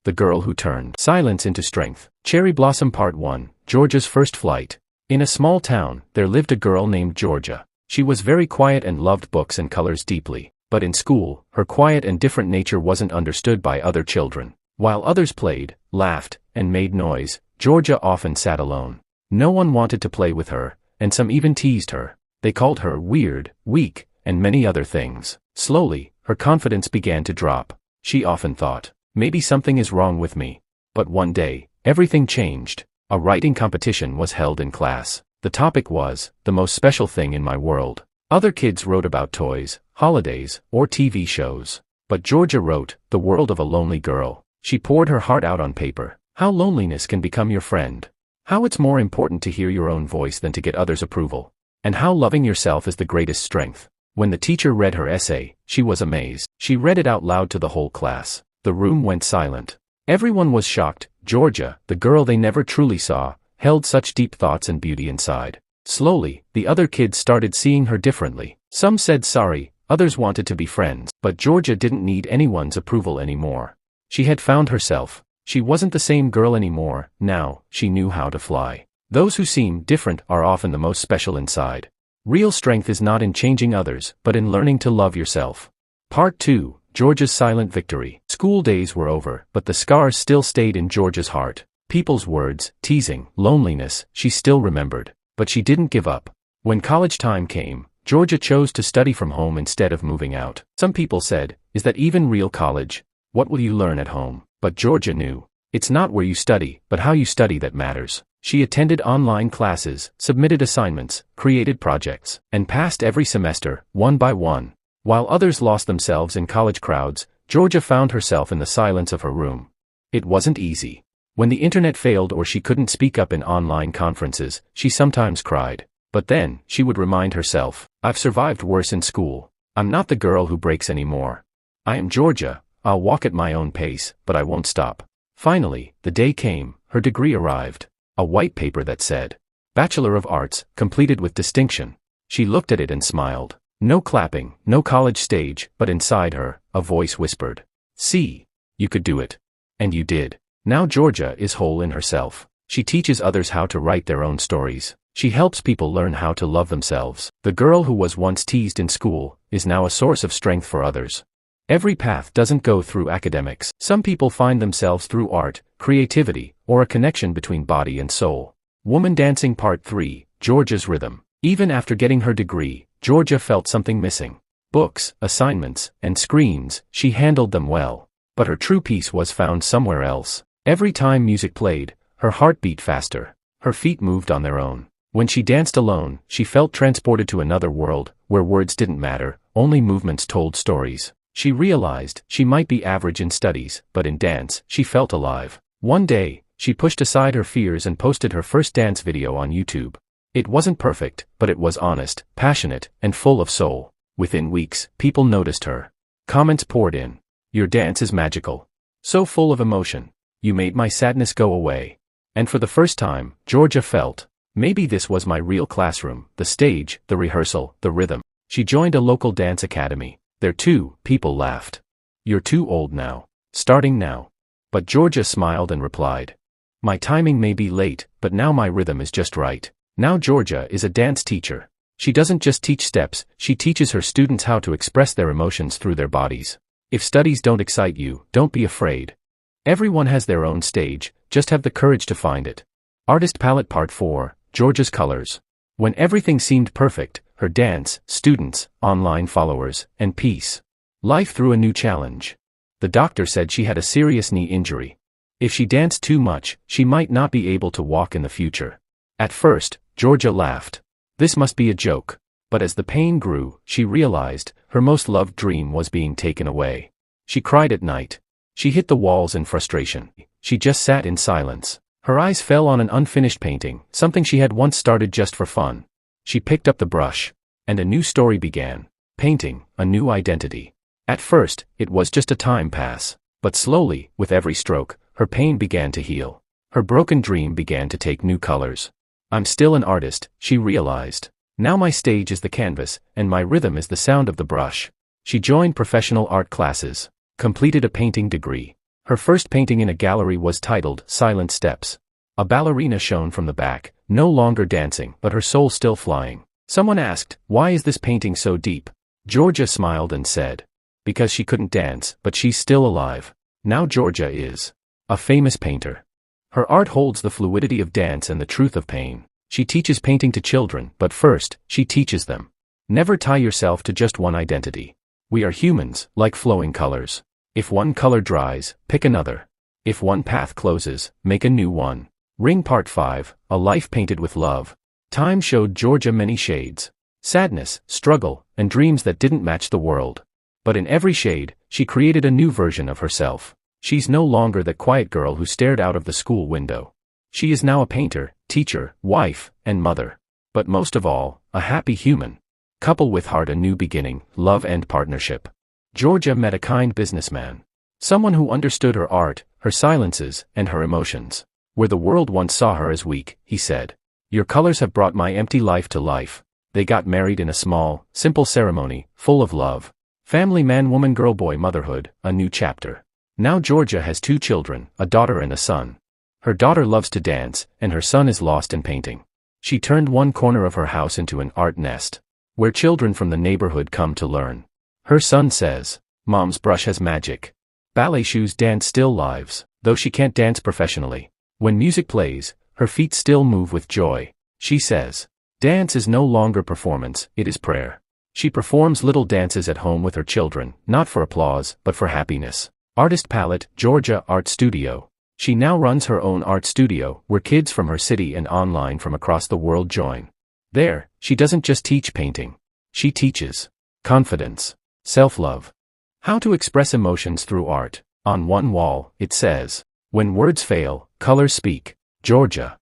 The Girl Who Turned Silence into Strength. Cherry Blossom Part 1, Georgia's First Flight. In a small town, there lived a girl named Georgia. She was very quiet and loved books and colors deeply, but in school, her quiet and different nature wasn't understood by other children. While others played, laughed, and made noise, Georgia often sat alone. No one wanted to play with her, and some even teased her. They called her weird, weak, and many other things. Slowly, her confidence began to drop. She often thought, maybe something is wrong with me. But one day, everything changed. A writing competition was held in class. The topic was, the most special thing in my world. Other kids wrote about toys, holidays, or TV shows. But Georgia wrote, the world of a lonely girl. She poured her heart out on paper. How loneliness can become your friend. How it's more important to hear your own voice than to get others' approval. And how loving yourself is the greatest strength. When the teacher read her essay, she was amazed. She read it out loud to the whole class. The room went silent. Everyone was shocked. Georgia, the girl they never truly saw, held such deep thoughts and beauty inside. Slowly, the other kids started seeing her differently. Some said sorry, others wanted to be friends. But Georgia didn't need anyone's approval anymore. She had found herself. She wasn't the same girl anymore. Now, she knew how to fly. Those who seem different are often the most special inside. Real strength is not in changing others, but in learning to love yourself. Part 2, Georgia's Silent Victory. School days were over, but the scars still stayed in Georgia's heart. People's words, teasing, loneliness, she still remembered. But she didn't give up. When college time came, Georgia chose to study from home instead of moving out. Some people said, is that even real college? What will you learn at home? But Georgia knew. It's not where you study, but how you study that matters. She attended online classes, submitted assignments, created projects, and passed every semester, one by one. While others lost themselves in college crowds, Georgia found herself in the silence of her room. It wasn't easy. When the internet failed or she couldn't speak up in online conferences, she sometimes cried. But then, she would remind herself, I've survived worse in school. I'm not the girl who breaks anymore. I am Georgia. I'll walk at my own pace, but I won't stop. Finally, the day came. Her degree arrived. A white paper that said, Bachelor of Arts, completed with distinction. She looked at it and smiled. No clapping, no college stage, but inside her, a voice whispered, see, you could do it. And you did. Now Georgia is whole in herself. She teaches others how to write their own stories. She helps people learn how to love themselves. The girl who was once teased in school is now a source of strength for others. Every path doesn't go through academics. Some people find themselves through art, creativity, or a connection between body and soul. Woman Dancing Part 3, Georgia's Rhythm. Even after getting her degree, Georgia felt something missing. Books, assignments, and screens, she handled them well. But her true peace was found somewhere else. Every time music played, her heart beat faster. Her feet moved on their own. When she danced alone, she felt transported to another world, where words didn't matter, only movements told stories. She realized she might be average in studies, but in dance, she felt alive. One day, she pushed aside her fears and posted her first dance video on YouTube. It wasn't perfect, but it was honest, passionate, and full of soul. Within weeks, people noticed her. Comments poured in. Your dance is magical. So full of emotion. You made my sadness go away. And for the first time, Georgia felt, maybe this was my real classroom, the stage, the rehearsal, the rhythm. She joined a local dance academy. There too, people laughed. You're too old now. Starting now. But Georgia smiled and replied, my timing may be late, but now my rhythm is just right. Now Georgia is a dance teacher. She doesn't just teach steps, she teaches her students how to express their emotions through their bodies. If studies don't excite you, don't be afraid. Everyone has their own stage, just have the courage to find it. Artist Palette Part 4, Georgia's Colors. When everything seemed perfect, her dance, students, online followers, and peace. Life threw a new challenge. The doctor said she had a serious knee injury. If she danced too much, she might not be able to walk in the future. At first, Georgia laughed. This must be a joke. But as the pain grew, she realized her most loved dream was being taken away. She cried at night. She hit the walls in frustration. She just sat in silence. Her eyes fell on an unfinished painting, something she had once started just for fun. She picked up the brush. And a new story began. Painting, a new identity. At first, it was just a time pass. But slowly, with every stroke, her pain began to heal. Her broken dream began to take new colors. I'm still an artist, she realized. Now my stage is the canvas, and my rhythm is the sound of the brush. She joined professional art classes. Completed a painting degree. Her first painting in a gallery was titled Silent Steps. A ballerina shone from the back, no longer dancing but her soul still flying. Someone asked, "Why is this painting so deep?" Georgia smiled and said, "Because she couldn't dance, but she's still alive." Now Georgia is a famous painter. Her art holds the fluidity of dance and the truth of pain. She teaches painting to children, but first, she teaches them. Never tie yourself to just one identity. We are humans, like flowing colors. If one color dries, pick another. If one path closes, make a new one. Ring Part 5, A Life Painted with Love. Time showed Georgia many shades. Sadness, struggle, and dreams that didn't match the world. But in every shade, she created a new version of herself. She's no longer the quiet girl who stared out of the school window. She is now a painter, teacher, wife, and mother. But most of all, a happy human. Couple with heart, a new beginning, love and partnership. Georgia met a kind businessman. Someone who understood her art, her silences, and her emotions. Where the world once saw her as weak, he said, "Your colors have brought my empty life to life." They got married in a small, simple ceremony, full of love. Family, man, woman, girl, boy, motherhood, a new chapter. Now Georgia has 2 children, a daughter and a son. Her daughter loves to dance, and her son is lost in painting. She turned one corner of her house into an art nest, where children from the neighborhood come to learn. Her son says, "Mom's brush has magic. Ballet shoes dance still lives, though she can't dance professionally. When music plays, her feet still move with joy." She says, "Dance is no longer performance, it is prayer." She performs little dances at home with her children, not for applause, but for happiness. Artist Palette, Georgia Art Studio. She now runs her own art studio, where kids from her city and online from across the world join. There, she doesn't just teach painting. She teaches confidence, self-love, how to express emotions through art. On one wall, it says, "When words fail, colors speak." Georgia.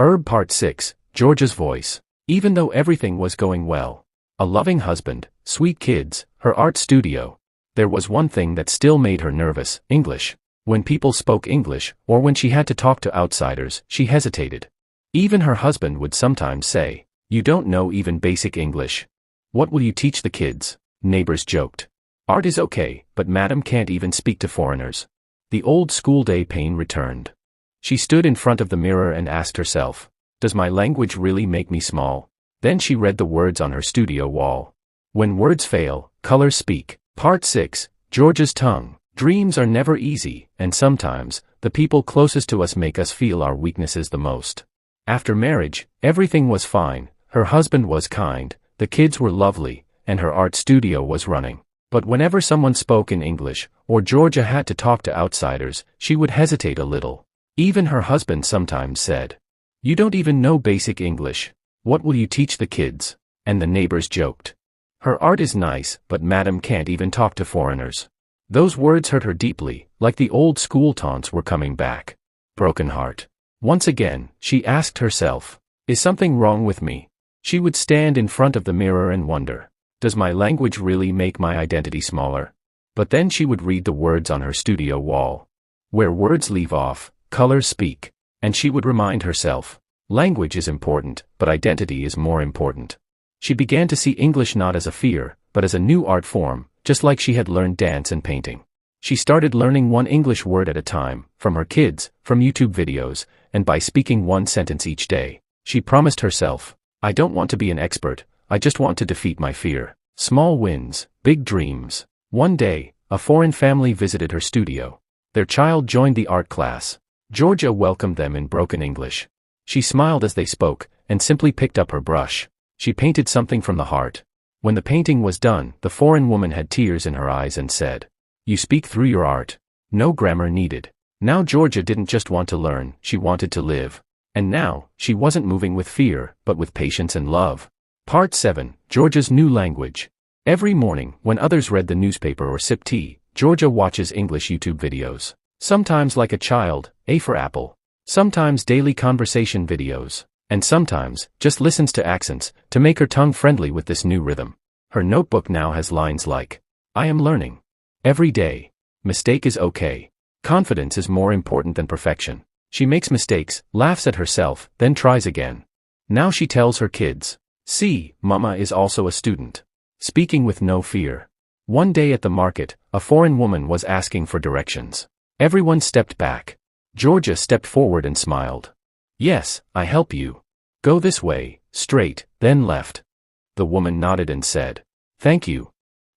Herb Part 6, Georgia's voice. Even though everything was going well, a loving husband, sweet kids, her art studio, there was one thing that still made her nervous: English. When people spoke English, or when she had to talk to outsiders, she hesitated. Even her husband would sometimes say, "You don't know even basic English. What will you teach the kids?" Neighbors joked. Art is okay, but madam can't even speak to foreigners. The old school day pain returned. She stood in front of the mirror and asked herself, "Does my language really make me small?" Then she read the words on her studio wall. When words fail, colors speak. Part 6, Georgia's tongue. Dreams are never easy, and sometimes, the people closest to us make us feel our weaknesses the most. After marriage, everything was fine. Her husband was kind, the kids were lovely, and her art studio was running. But whenever someone spoke in English, or Georgia had to talk to outsiders, she would hesitate a little. Even her husband sometimes said, "You don't even know basic English. What will you teach the kids?" And the neighbors joked, "Her art is nice, but madam can't even talk to foreigners." Those words hurt her deeply, like the old school taunts were coming back. Broken heart. Once again, she asked herself, "Is something wrong with me?" She would stand in front of the mirror and wonder, "Does my language really make my identity smaller?" But then she would read the words on her studio wall. Where words leave off, colors speak. And she would remind herself, language is important, but identity is more important. She began to see English not as a fear, but as a new art form, just like she had learned dance and painting. She started learning one English word at a time, from her kids, from YouTube videos, and by speaking one sentence each day. She promised herself, "I don't want to be an expert, I just want to defeat my fear." Small wins, big dreams. One day, a foreign family visited her studio. Their child joined the art class. Georgia welcomed them in broken English. She smiled as they spoke, and simply picked up her brush. She painted something from the heart. When the painting was done, the foreign woman had tears in her eyes and said, "You speak through your art. No grammar needed." Now Georgia didn't just want to learn, she wanted to live. And now, she wasn't moving with fear, but with patience and love. Part 7, Georgia's new language. Every morning, when others read the newspaper or sipped tea, Georgia watches English YouTube videos. Sometimes like a child, A for apple. Sometimes daily conversation videos. And sometimes, just listens to accents, to make her tongue friendly with this new rhythm. Her notebook now has lines like, "I am learning. Every day. Mistake is okay. Confidence is more important than perfection." She makes mistakes, laughs at herself, then tries again. Now she tells her kids, "See, Mama is also a student." Speaking with no fear. One day at the market, a foreign woman was asking for directions. Everyone stepped back. Georgia stepped forward and smiled. Yes, I help you. Go this way, straight, then left. The woman nodded and said, Thank you.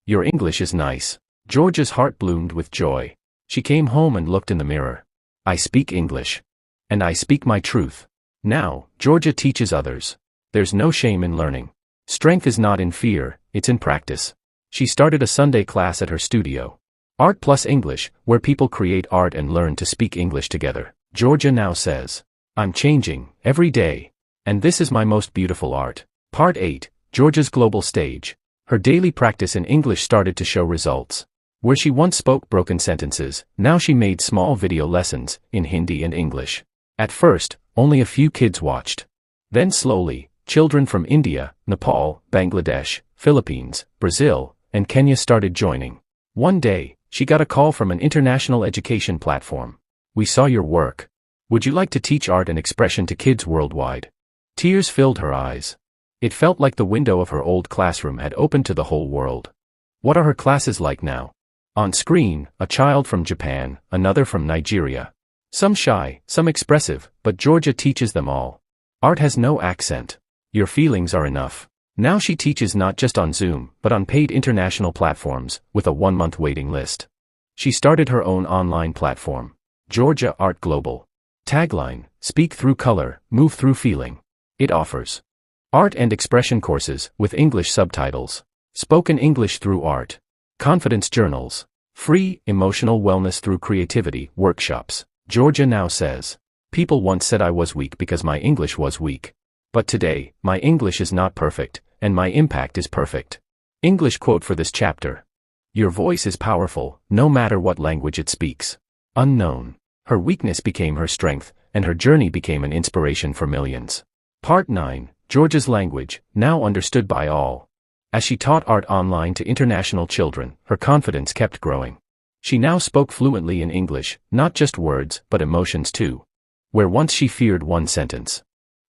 Your English is nice. Georgia's heart bloomed with joy. She came home and looked in the mirror. I speak English. And I speak my truth. Now, Georgia teaches others. There's no shame in learning. Strength is not in fear, it's in practice. She started a Sunday class at her studio. Art plus English, where people create art and learn to speak English together. Georgia now says, I'm changing, every day. And this is my most beautiful art. Part 8, Georgia's global stage. Her daily practice in English started to show results. Where she once spoke broken sentences, now she made small video lessons, in Hindi and English. At first, only a few kids watched. Then slowly, children from India, Nepal, Bangladesh, Philippines, Brazil, and Kenya started joining. One day, she got a call from an international education platform. We saw your work. Would you like to teach art and expression to kids worldwide? Tears filled her eyes. It felt like the window of her old classroom had opened to the whole world. What are her classes like now? On screen, a child from Japan, another from Nigeria. Some shy, some expressive, but Georgia teaches them all. Art has no accent. Your feelings are enough. Now she teaches not just on Zoom, but on paid international platforms, with a 1-month waiting list. She started her own online platform, Georgia Art Global. Tagline, Speak through color, move through feeling. It offers art and expression courses, with English subtitles. Spoken English through art. Confidence journals. Free, emotional wellness through creativity, workshops. Georgia now says, people once said I was weak because my English was weak. But today, my English is not perfect, and my impact is perfect. English quote for this chapter. Your voice is powerful, no matter what language it speaks. Unknown. Her weakness became her strength, and her journey became an inspiration for millions. Part 9, Georgia's language, now understood by all. As she taught art online to international children, her confidence kept growing. She now spoke fluently in English, not just words, but emotions too. Where once she feared one sentence.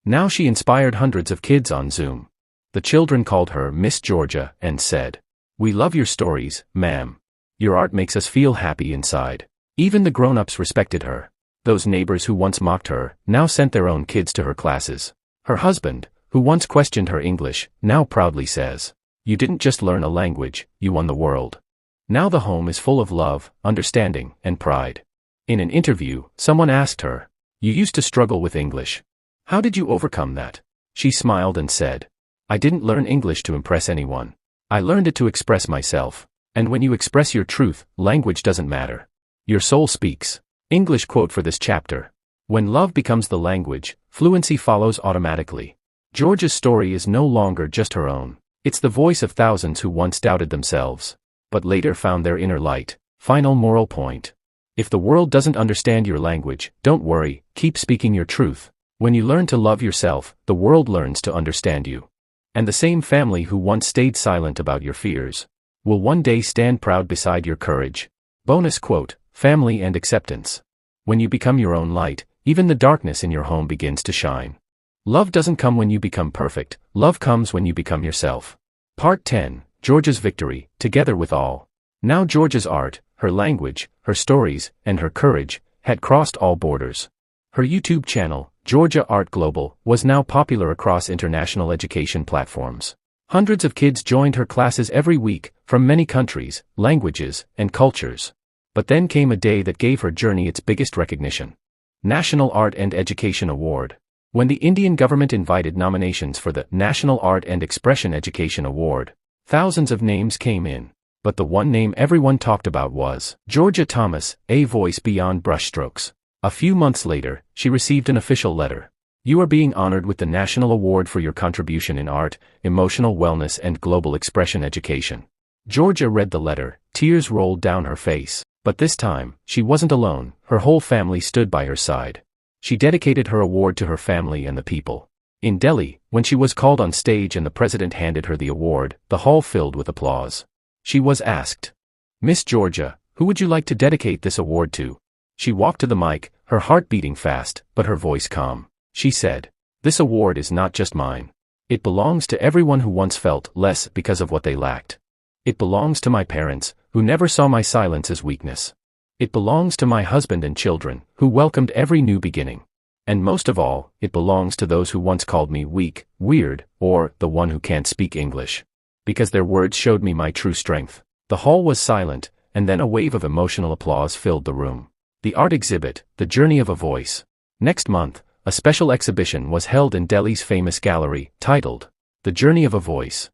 Now she inspired hundreds of kids on Zoom. The children called her Miss Georgia and said, We love your stories, ma'am. Your art makes us feel happy inside. Even the grown-ups respected her. Those neighbors who once mocked her, now sent their own kids to her classes. Her husband, who once questioned her English, now proudly says, You didn't just learn a language, you won the world. Now the home is full of love, understanding, and pride. In an interview, someone asked her, You used to struggle with English. How did you overcome that? She smiled and said, I didn't learn English to impress anyone. I learned it to express myself. And when you express your truth, language doesn't matter. Your soul speaks. English quote for this chapter. When love becomes the language, fluency follows automatically. Georgia's story is no longer just her own. It's the voice of thousands who once doubted themselves, but later found their inner light. Final moral point. If the world doesn't understand your language, don't worry, keep speaking your truth. When you learn to love yourself, the world learns to understand you. And the same family who once stayed silent about your fears will one day stand proud beside your courage. Bonus quote, family and acceptance. When you become your own light, even the darkness in your home begins to shine. Love doesn't come when you become perfect, love comes when you become yourself. Part 10, Georgia's victory, together with all. Now Georgia's art, her language, her stories, and her courage, had crossed all borders. Her YouTube channel, Georgia Art Global, was now popular across international education platforms. Hundreds of kids joined her classes every week, from many countries, languages, and cultures. But then came a day that gave her journey its biggest recognition. National Art and Education Award. When the Indian government invited nominations for the National Art and Expression Education Award, thousands of names came in. But the one name everyone talked about was Georgia Thomas, a voice beyond brushstrokes. A few months later, she received an official letter. You are being honored with the National Award for your contribution in art, emotional wellness and global expression education. Georgia read the letter, tears rolled down her face. But this time, she wasn't alone, her whole family stood by her side. She dedicated her award to her family and the people. In Delhi, when she was called on stage and the president handed her the award, the hall filled with applause. She was asked, Miss Georgia, who would you like to dedicate this award to? She walked to the mic, her heart beating fast, but her voice calm. She said, This award is not just mine. It belongs to everyone who once felt less because of what they lacked. It belongs to my parents, who never saw my silence as weakness. It belongs to my husband and children, who welcomed every new beginning. And most of all, it belongs to those who once called me weak, weird, or the one who can't speak English. Because their words showed me my true strength. The hall was silent, and then a wave of emotional applause filled the room. The art exhibit, The Journey of a Voice. Next month, a special exhibition was held in Delhi's famous gallery, titled The Journey of a Voice.